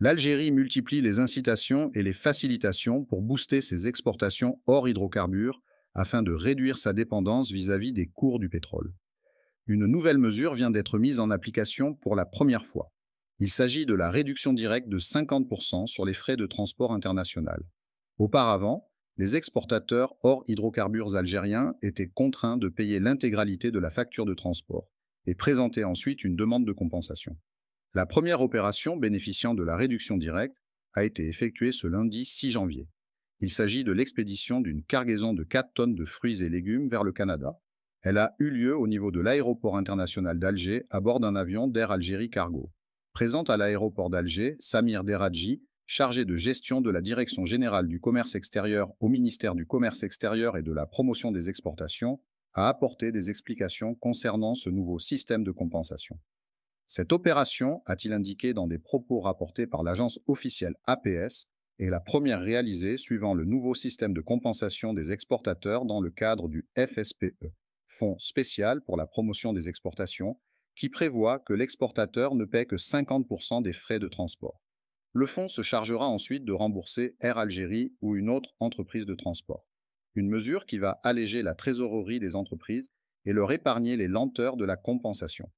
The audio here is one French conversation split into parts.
L'Algérie multiplie les incitations et les facilitations pour booster ses exportations hors hydrocarbures afin de réduire sa dépendance vis-à-vis des cours du pétrole. Une nouvelle mesure vient d'être mise en application pour la première fois. Il s'agit de la réduction directe de 50% sur les frais de transport international. Auparavant, les exportateurs hors hydrocarbures algériens étaient contraints de payer l'intégralité de la facture de transport et présenter ensuite une demande de compensation. La première opération bénéficiant de la réduction directe a été effectuée ce lundi 6 janvier. Il s'agit de l'expédition d'une cargaison de 4 tonnes de fruits et légumes vers le Canada. Elle a eu lieu au niveau de l'aéroport international d'Alger à bord d'un avion d'Air Algérie Cargo. Présente à l'aéroport d'Alger, Samir Deradji, chargé de gestion de la Direction générale du commerce extérieur au ministère du Commerce extérieur et de la promotion des exportations, a apporté des explications concernant ce nouveau système de compensation. Cette opération, a-t-il indiqué dans des propos rapportés par l'agence officielle APS, est la première réalisée suivant le nouveau système de compensation des exportateurs dans le cadre du FSPE, Fonds spécial pour la promotion des exportations, qui prévoit que l'exportateur ne paie que 50% des frais de transport. Le fonds se chargera ensuite de rembourser Air Algérie ou une autre entreprise de transport. Une mesure qui va alléger la trésorerie des entreprises et leur épargner les lenteurs de la compensation.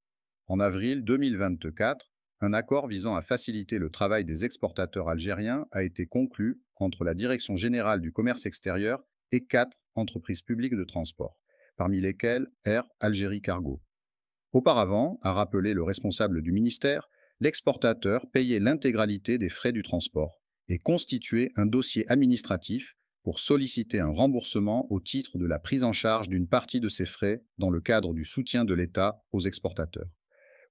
En avril 2024, un accord visant à faciliter le travail des exportateurs algériens a été conclu entre la Direction générale du commerce extérieur et 4 entreprises publiques de transport, parmi lesquelles Air Algérie Cargo. Auparavant, a rappelé le responsable du ministère, l'exportateur payait l'intégralité des frais du transport et constituait un dossier administratif pour solliciter un remboursement au titre de la prise en charge d'une partie de ces frais dans le cadre du soutien de l'État aux exportateurs.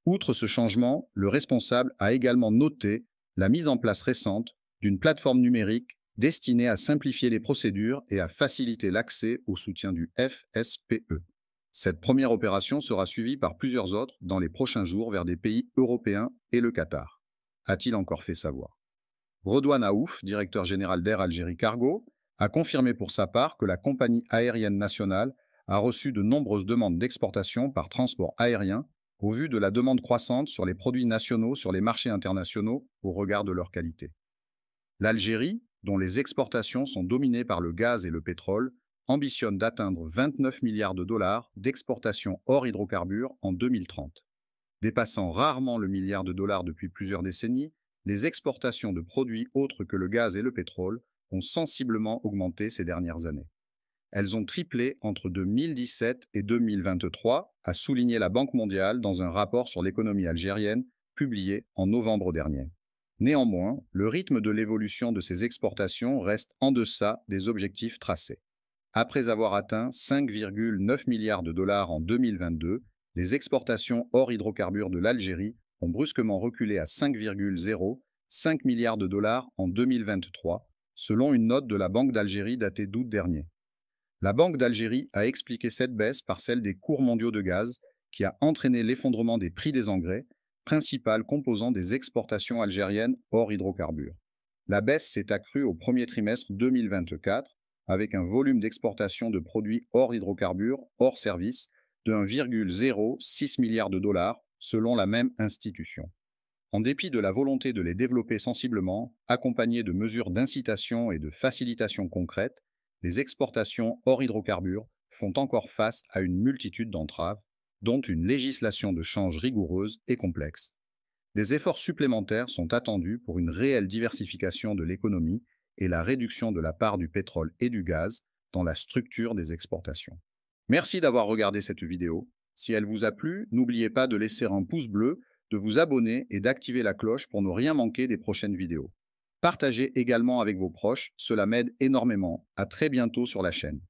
Outre ce changement, le responsable a également noté la mise en place récente d'une plateforme numérique destinée à simplifier les procédures et à faciliter l'accès au soutien du FSPE. Cette première opération sera suivie par plusieurs autres dans les prochains jours vers des pays européens et le Qatar, a-t-il encore fait savoir. Redouane Aouf, directeur général d'Air Algérie Cargo, a confirmé pour sa part que la compagnie aérienne nationale a reçu de nombreuses demandes d'exportation par transport aérien au vu de la demande croissante sur les produits nationaux sur les marchés internationaux au regard de leur qualité. L'Algérie, dont les exportations sont dominées par le gaz et le pétrole, ambitionne d'atteindre 29 milliards de dollars d'exportations hors hydrocarbures en 2030. Dépassant rarement le milliard de dollars depuis plusieurs décennies, les exportations de produits autres que le gaz et le pétrole ont sensiblement augmenté ces dernières années. Elles ont triplé entre 2017 et 2023, a souligné la Banque mondiale dans un rapport sur l'économie algérienne publié en novembre dernier. Néanmoins, le rythme de l'évolution de ces exportations reste en deçà des objectifs tracés. Après avoir atteint 5,9 milliards de dollars en 2022, les exportations hors hydrocarbures de l'Algérie ont brusquement reculé à 5,05 milliards de dollars en 2023, selon une note de la Banque d'Algérie datée d'août dernier. La Banque d'Algérie a expliqué cette baisse par celle des cours mondiaux de gaz, qui a entraîné l'effondrement des prix des engrais, principal composant des exportations algériennes hors hydrocarbures. La baisse s'est accrue au premier trimestre 2024, avec un volume d'exportation de produits hors hydrocarbures, hors service, de 1,06 milliard de dollars, selon la même institution. En dépit de la volonté de les développer sensiblement, accompagnée de mesures d'incitation et de facilitation concrètes, les exportations hors hydrocarbures font encore face à une multitude d'entraves, dont une législation de change rigoureuse et complexe. Des efforts supplémentaires sont attendus pour une réelle diversification de l'économie et la réduction de la part du pétrole et du gaz dans la structure des exportations. Merci d'avoir regardé cette vidéo. Si elle vous a plu, n'oubliez pas de laisser un pouce bleu, de vous abonner et d'activer la cloche pour ne rien manquer des prochaines vidéos. Partagez également avec vos proches, cela m'aide énormément. À très bientôt sur la chaîne.